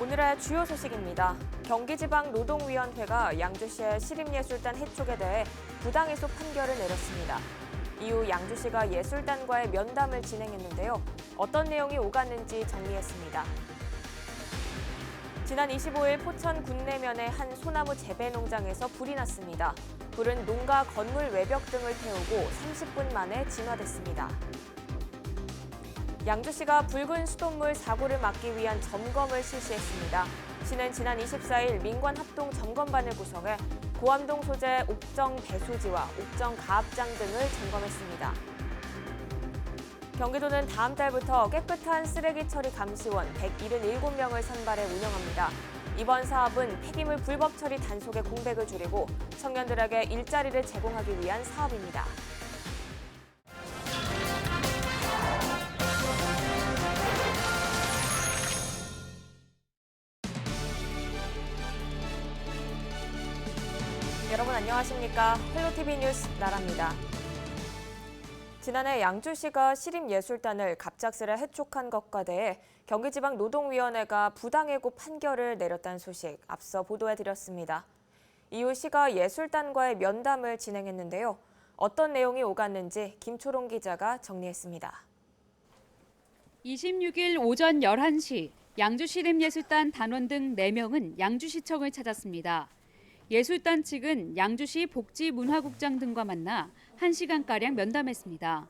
오늘의 주요 소식입니다. 경기지방노동위원회가 양주시의 시립예술단 해촉에 대해 부당해소 판결을 내렸습니다. 이후 양주시가 예술단과의 면담을 진행했는데요. 어떤 내용이 오갔는지 정리했습니다. 지난 25일 포천 군내면의 한 소나무 재배 농장에서 불이 났습니다. 불은 농가 건물 외벽 등을 태우고 30분 만에 진화됐습니다. 양주시가 붉은 수돗물 사고를 막기 위한 점검을 실시했습니다. 시는 지난 24일 민관합동 점검반을 구성해 고암동 소재 옥정 배수지와 옥정 가압장 등을 점검했습니다. 경기도는 다음 달부터 깨끗한 쓰레기 처리 감시원 177명을 선발해 운영합니다. 이번 사업은 폐기물 불법 처리 단속의 공백을 줄이고 청년들에게 일자리를 제공하기 위한 사업입니다. 여러분 안녕하십니까? 헬로티비 뉴스 나라입니다. 지난해 양주시가 시립예술단을 갑작스레 해촉한 것과 대해 경기지방노동위원회가 부당해고 판결을 내렸다는 소식 앞서 보도해드렸습니다. 이후 시가 예술단과의 면담을 진행했는데요. 어떤 내용이 오갔는지 김초롱 기자가 정리했습니다. 26일 오전 11시 양주시립예술단 단원 등 4명은 양주시청을 찾았습니다. 예술단 측은 양주시 복지문화국장 등과 만나 1시간가량 면담했습니다.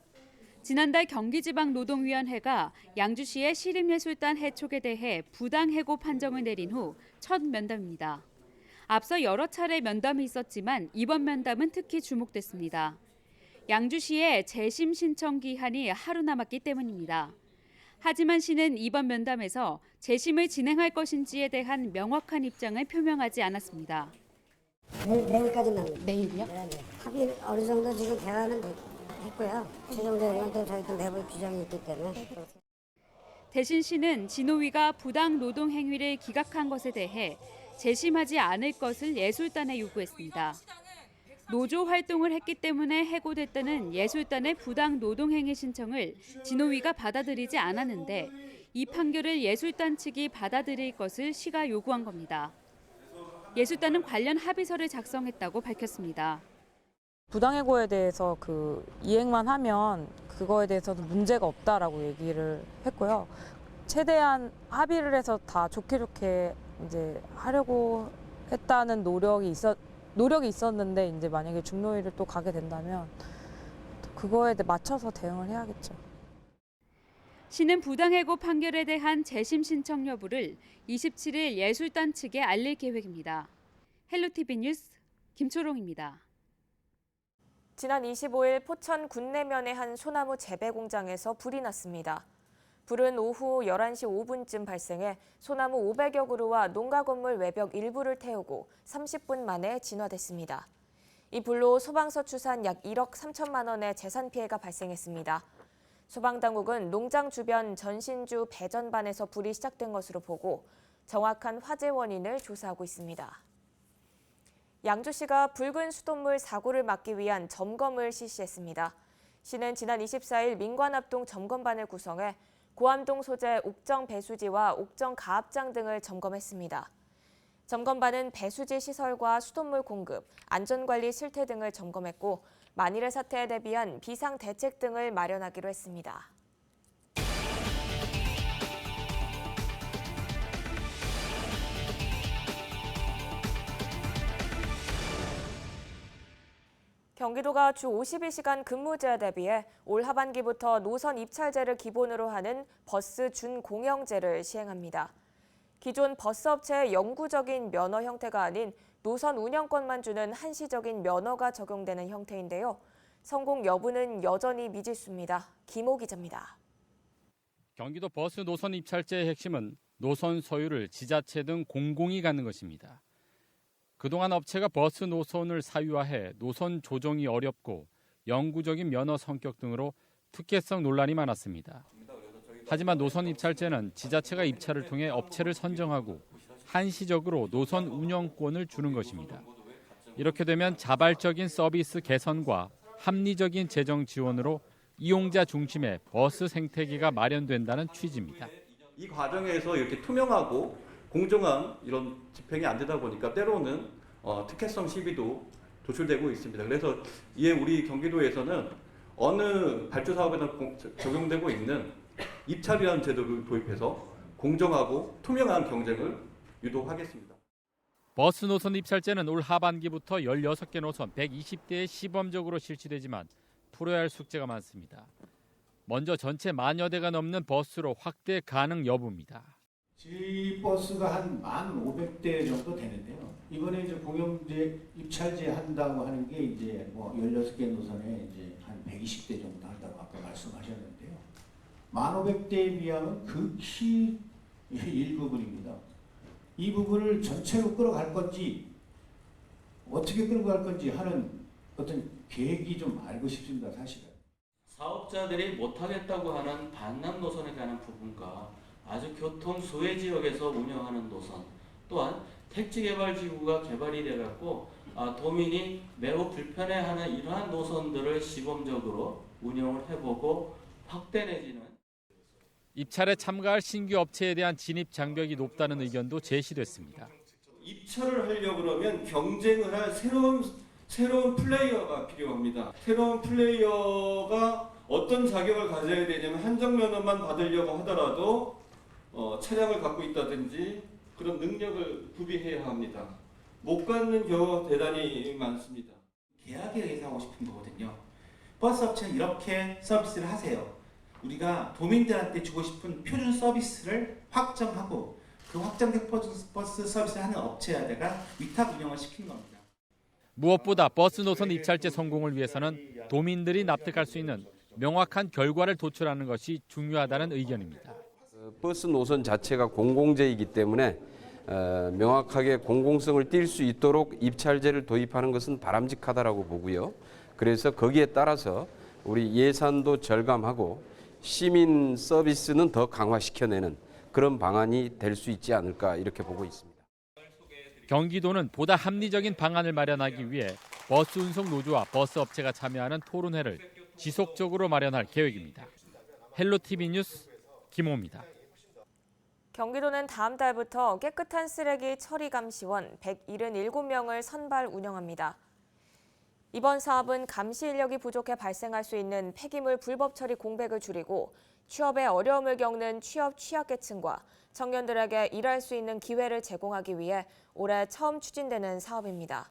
지난달 경기지방노동위원회가 양주시의 시립예술단 해촉에 대해 부당해고 판정을 내린 후 첫 면담입니다. 앞서 여러 차례 면담이 있었지만 이번 면담은 특히 주목됐습니다. 양주시의 재심 신청 기한이 하루 남았기 때문입니다. 하지만 시는 이번 면담에서 재심을 진행할 것인지에 대한 명확한 입장을 표명하지 않았습니다. 내일까지는. 내일이요? 네. 합의 어느 정도 지금 대화는 했고요. 최종적으로는 또 저희 내부 규정이 있기 때문에. 대신 시는 진호위가 부당 노동 행위를 기각한 것에 대해 재심하지 않을 것을 예술단에 요구했습니다. 노조 활동을 했기 때문에 해고됐다는 예술단의 부당 노동 행위 신청을 진호위가 받아들이지 않았는데 이 판결을 예술단 측이 받아들일 것을 시가 요구한 겁니다. 예술단은 관련 합의서를 작성했다고 밝혔습니다. 부당해고에 대해서 이행만 하면 그거에 대해서도 문제가 없다라고 얘기를 했고요. 최대한 합의를 해서 다 좋게 이제 하려고 했다는 노력이 있었는데 이제 만약에 중노위를 또 가게 된다면 또 그거에 맞춰서 대응을 해야겠죠. 시는 부당해고 판결에 대한 재심 신청 여부를 27일 예술단 측에 알릴 계획입니다. 헬로티비 뉴스 김초롱입니다. 지난 25일 포천 군내면의 한 소나무 재배 공장에서 불이 났습니다. 불은 오후 11시 5분쯤 발생해 소나무 500여 그루와 농가 건물 외벽 일부를 태우고 30분 만에 진화됐습니다. 이 불로 소방서 추산 약 1억 3천만 원의 재산 피해가 발생했습니다. 소방당국은 농장 주변 전신주 배전반에서 불이 시작된 것으로 보고 정확한 화재 원인을 조사하고 있습니다. 양주시가 붉은 수돗물 사고를 막기 위한 점검을 실시했습니다. 시는 지난 24일 민관합동 점검반을 구성해 고암동 소재 옥정 배수지와 옥정 가압장 등을 점검했습니다. 점검반은 배수지 시설과 수돗물 공급, 안전관리 실태 등을 점검했고 만일의 사태에 대비한 비상 대책 등을 마련하기로 했습니다. 경기도가 주 52시간 근무제에 대비해 올 하반기부터 노선 입찰제를 기본으로 하는 버스 준공영제를 시행합니다. 기존 버스업체의 영구적인 면허 형태가 아닌 노선 운영권만 주는 한시적인 면허가 적용되는 형태인데요. 성공 여부는 여전히 미지수입니다. 김호 기자입니다. 경기도 버스 노선 입찰제의 핵심은 노선 소유를 지자체 등 공공이 갖는 것입니다. 그동안 업체가 버스 노선을 사유화해 노선 조정이 어렵고 영구적인 면허 성격 등으로 특혜성 논란이 많았습니다. 하지만 노선 입찰제는 지자체가 입찰을 통해 업체를 선정하고 한시적으로 노선 운영권을 주는 것입니다. 이렇게 되면 자발적인 서비스 개선과 합리적인 재정 지원으로 이용자 중심의 버스 생태계가 마련된다는 취지입니다. 이 과정에서 이렇게 투명하고 공정한 이런 집행이 안 되다 보니까 때로는 특혜성 시비도 도출되고 있습니다. 그래서 이에 우리 경기도에서는 어느 발주 사업에나 적용되고 있는 입찰이라는 제도를 도입해서 공정하고 투명한 경쟁을 유도하겠습니다. 버스 노선 입찰제는 올 하반기부터 16개 노선 120대에 시범적으로 실시되지만 풀어야 할 숙제가 많습니다. 먼저 전체 10,000여 대가 넘는 버스로 확대 가능 여부입니다. 저희 버스가 한 1,500대 정도 되는데요. 이번에 이제 공영제 입찰제 한다고 하는 게 이제 뭐 16개 노선에 이제 한 120대 정도 한다고 아까 말씀하셨는데요. 1,500대에 비하면 극히 일부분입니다. 이 부분을 전체로 끌어갈 건지 어떻게 끌고 갈 건지 하는 어떤 계획이 좀 알고 싶습니다. 사실은. 사업자들이 못하겠다고 하는 반남 노선에 관한 부분과 아주 교통 소외 지역에서 운영하는 노선, 또한 택지개발지구가 개발이 돼갖고 도민이 매우 불편해하는 이러한 노선들을 시범적으로 운영을 해보고 확대 내지는 입찰에 참가할 신규 업체에 대한 진입 장벽이 높다는 의견도 제시됐습니다. 입찰을 하려고 그러면 경쟁을 할 새로운 플레이어가 필요합니다. 새로운 플레이어가 어떤 자격을 가져야 되냐면 한정면허만 받으려고 하더라도 차량을 갖고 있다든지 그런 능력을 구비해야 합니다. 못 갖는 경우가 대단히 많습니다. 계약에 의해서 하고 싶은 거거든요. 버스 업체는 이렇게 서비스를 하세요. 우리가 도민들한테 주고 싶은 표준 서비스를 확정하고 그 확정된 버스 서비스를 하는 업체에다가 위탁 운영을 시킨 겁니다. 무엇보다 버스 노선 입찰제 성공을 위해서는 도민들이 납득할 수 있는 명확한 결과를 도출하는 것이 중요하다는 의견입니다. 버스 노선 자체가 공공재이기 때문에 명확하게 공공성을 띌 수 있도록 입찰제를 도입하는 것은 바람직하다라고 보고요. 그래서 거기에 따라서 우리 예산도 절감하고 시민 서비스는 더 강화시켜내는 그런 방안이 될 수 있지 않을까 이렇게 보고 있습니다. 경기도는 보다 합리적인 방안을 마련하기 위해 버스 운송 노조와 버스 업체가 참여하는 토론회를 지속적으로 마련할 계획입니다. 헬로티비 뉴스 김호입니다. 경기도는 다음 달부터 깨끗한 쓰레기 처리 감시원 177명을 선발 운영합니다. 이번 사업은 감시 인력이 부족해 발생할 수 있는 폐기물 불법 처리 공백을 줄이고 취업에 어려움을 겪는 취약계층과 청년들에게 일할 수 있는 기회를 제공하기 위해 올해 처음 추진되는 사업입니다.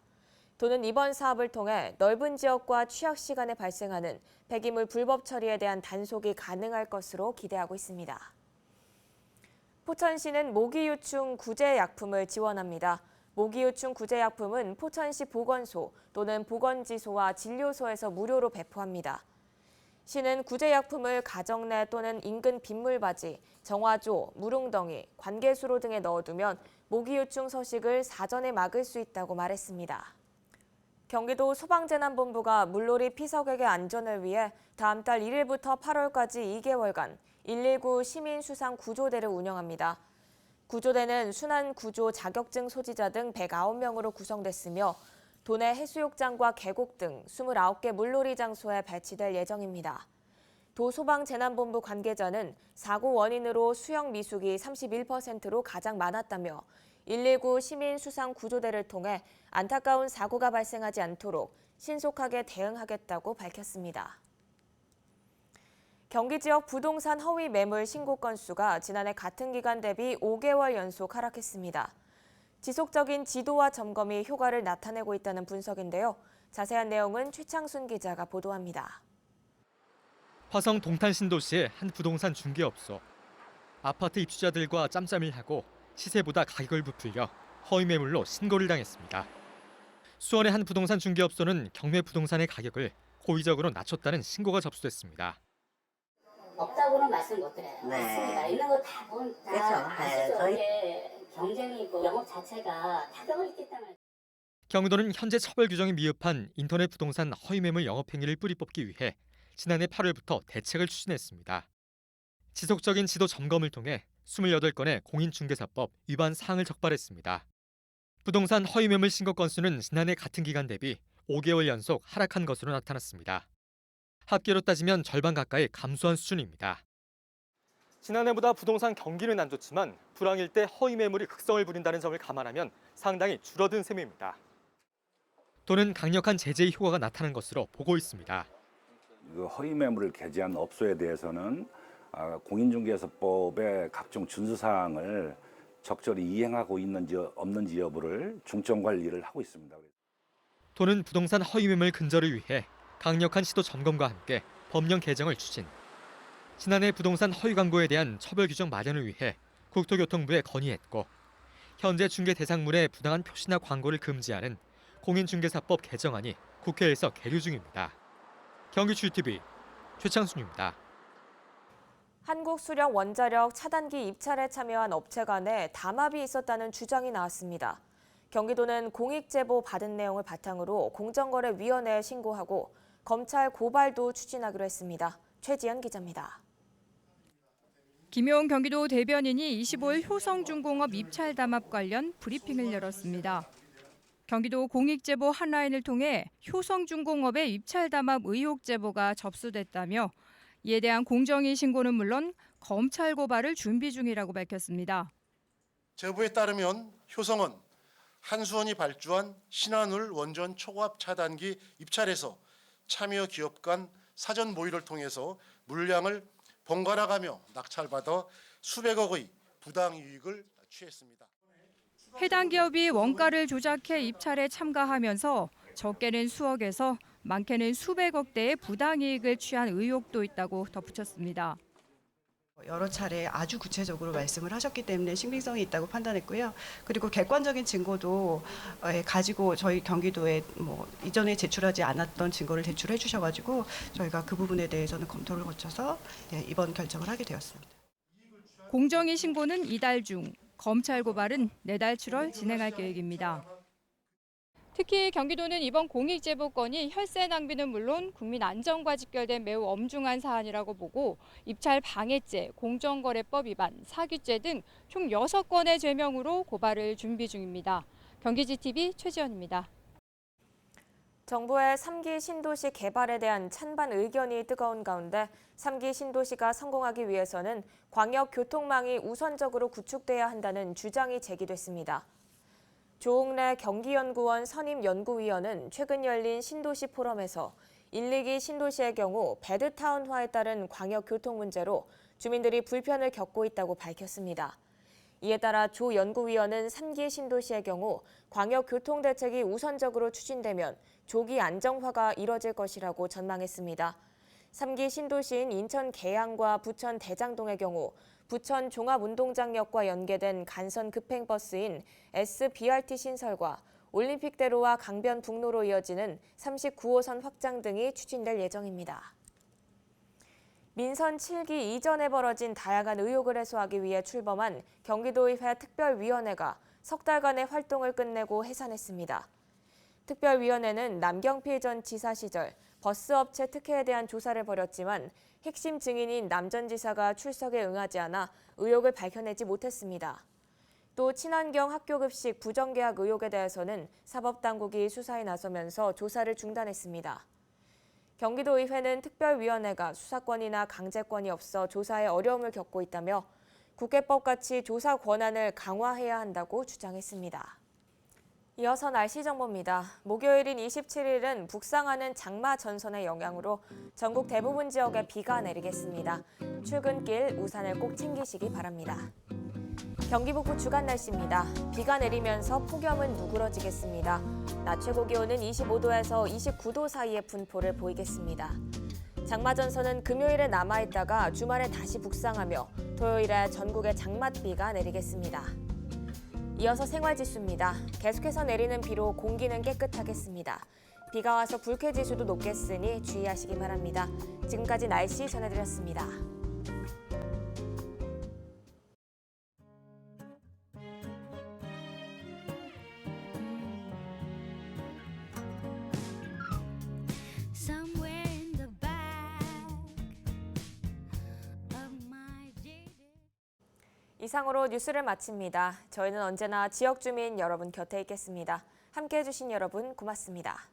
도는 이번 사업을 통해 넓은 지역과 취약 시간에 발생하는 폐기물 불법 처리에 대한 단속이 가능할 것으로 기대하고 있습니다. 포천시는 모기유충 구제약품을 지원합니다. 모기유충 구제약품은 포천시 보건소 또는 보건지소와 진료소에서 무료로 배포합니다. 시는 구제약품을 가정 내 또는 인근 빗물바지, 정화조, 물웅덩이, 관계수로 등에 넣어두면 모기유충 서식을 사전에 막을 수 있다고 말했습니다. 경기도 소방재난본부가 물놀이 피서객의 안전을 위해 다음 달 1일부터 8월까지 2개월간 119 시민수상구조대를 운영합니다. 구조대는 순환구조 자격증 소지자 등 109명으로 구성됐으며 도내 해수욕장과 계곡 등 29개 물놀이 장소에 배치될 예정입니다. 도소방재난본부 관계자는 사고 원인으로 수영 미숙이 31%로 가장 많았다며 119 시민수상구조대를 통해 안타까운 사고가 발생하지 않도록 신속하게 대응하겠다고 밝혔습니다. 경기 지역 부동산 허위 매물 신고 건수가 지난해 같은 기간 대비 5개월 연속 하락했습니다. 지속적인 지도와 점검이 효과를 나타내고 있다는 분석인데요. 자세한 내용은 최창순 기자가 보도합니다. 화성 동탄 신도시의 한 부동산 중개업소. 아파트 입주자들과 짬짬이를 하고 시세보다 가격을 부풀려 허위 매물로 신고를 당했습니다. 수원의 한 부동산 중개업소는 경매 부동산의 가격을 고의적으로 낮췄다는 신고가 접수됐습니다. 없다고는 말씀 못 드려요. 네. 맞습니다. 있는 거 다 보면 다 아시죠? 저희 경쟁이 있고 영업 자체가 타격을 입기 때문에. 경기도는 현재 처벌 규정이 미흡한 인터넷 부동산 허위 매물 영업 행위를 뿌리 뽑기 위해 지난해 8월부터 대책을 추진했습니다. 지속적인 지도 점검을 통해 28건의 공인중개사법 위반 사항을 적발했습니다. 부동산 허위 매물 신고 건수는 지난해 같은 기간 대비 5개월 연속 하락한 것으로 나타났습니다. 합계로 따지면 절반 가까이 감소한 수준입니다. 지난해보다 부동산 경기는 안 좋지만 불황일 때 허위 매물이 극성을 부린다는 점을 감안하면 상당히 줄어든 셈입니다. 또는 강력한 제재의 효과가 나타난 것으로 보고 있습니다. 허위 매물을 게재한 업소에 대해서는 공인중개사법의 각종 준수사항을 적절히 이행하고 있는지 없는지 여부를 중점 관리를 하고 있습니다. 또는 부동산 허위 매물 근절을 위해 강력한 시도 점검과 함께 법령 개정을 추진. 지난해 부동산 허위 광고에 대한 처벌 규정 마련을 위해 국토교통부에 건의했고 현재 중개 대상물의 부당한 표시나 광고를 금지하는 공인중개사법 개정안이 국회에서 계류 중입니다. 경기추TV 최창순입니다. 한국수력 원자력 차단기 입찰에 참여한 업체 간에 담합이 있었다는 주장이 나왔습니다. 경기도는 공익제보 받은 내용을 바탕으로 공정거래위원회에 신고하고 검찰 고발도 추진하기로 했습니다. 최지연 기자입니다. 김용 경기도 대변인이 25일 효성중공업 입찰 담합 관련 브리핑을 열었습니다. 경기도 공익제보 한라인을 통해 효성중공업의 입찰 담합 의혹 제보가 접수됐다며 이에 대한 공정위 신고는 물론 검찰 고발을 준비 중이라고 밝혔습니다. 제보에 따르면 효성은 한수원이 발주한 신한울 원전 초과압 차단기 입찰에서 참여 기업 간 사전 모의를 통해서 물량을 번갈아가며 낙찰받아 수백억의 부당 이익을 취했습니다. 해당 기업이 원가를 조작해 입찰에 참가하면서 적게는 수억에서 많게는 수백억대의 부당이익을 취한 의혹도 있다고 덧붙였습니다. 여러 차례 아주 구체적으로 말씀을 하셨기 때문에 신빙성이 있다고 판단했고요. 그리고 객관적인 증거도 가지고 저희 경기도에 이전에 제출하지 않았던 증거를 제출해 주셔가지고 저희가 그 부분에 대해서는 검토를 거쳐서 이번 결정을 하게 되었습니다. 공정위 신고는 이달 중, 검찰 고발은 내달 7월 진행할 계획입니다. 특히 경기도는 이번 공익제보 건이 혈세 낭비는 물론 국민 안전과 직결된 매우 엄중한 사안이라고 보고 입찰 방해죄, 공정거래법 위반, 사기죄 등 총 6건의 죄명으로 고발을 준비 중입니다. 경기지TV 최지연입니다. 정부의 3기 신도시 개발에 대한 찬반 의견이 뜨거운 가운데 3기 신도시가 성공하기 위해서는 광역교통망이 우선적으로 구축돼야 한다는 주장이 제기됐습니다. 조옥래 경기연구원 선임연구위원은 최근 열린 신도시 포럼에서 1, 2기 신도시의 경우 배드타운화에 따른 광역교통 문제로 주민들이 불편을 겪고 있다고 밝혔습니다. 이에 따라 조 연구위원은 3기 신도시의 경우 광역교통대책이 우선적으로 추진되면 조기 안정화가 이뤄질 것이라고 전망했습니다. 3기 신도시인 인천 계양과 부천 대장동의 경우 부천 종합운동장역과 연계된 간선 급행버스인 SBRT 신설과 올림픽대로와 강변북로로 이어지는 39호선 확장 등이 추진될 예정입니다. 민선 7기 이전에 벌어진 다양한 의혹을 해소하기 위해 출범한 경기도의회 특별위원회가 석 달간의 활동을 끝내고 해산했습니다. 특별위원회는 남경필 전 지사 시절 버스업체 특혜에 대한 조사를 벌였지만 핵심 증인인 남 전 지사가 출석에 응하지 않아 의혹을 밝혀내지 못했습니다. 또 친환경 학교급식 부정계약 의혹에 대해서는 사법당국이 수사에 나서면서 조사를 중단했습니다. 경기도의회는 특별위원회가 수사권이나 강제권이 없어 조사에 어려움을 겪고 있다며 국회법같이 조사 권한을 강화해야 한다고 주장했습니다. 이어서 날씨 정보입니다. 목요일인 27일은 북상하는 장마 전선의 영향으로 전국 대부분 지역에 비가 내리겠습니다. 출근길 우산을 꼭 챙기시기 바랍니다. 경기 북부 주간 날씨입니다. 비가 내리면서 폭염은 누그러지겠습니다. 낮 최고 기온은 25도에서 29도 사이의 분포를 보이겠습니다. 장마 전선은 금요일에 남아있다가 주말에 다시 북상하며 토요일에 전국에 장맛비가 내리겠습니다. 이어서 생활지수입니다. 계속해서 내리는 비로 공기는 깨끗하겠습니다. 비가 와서 불쾌지수도 높겠으니 주의하시기 바랍니다. 지금까지 날씨 전해드렸습니다. 이상으로 뉴스를 마칩니다. 저희는 언제나 지역 주민 여러분 곁에 있겠습니다. 함께해 주신 여러분 고맙습니다.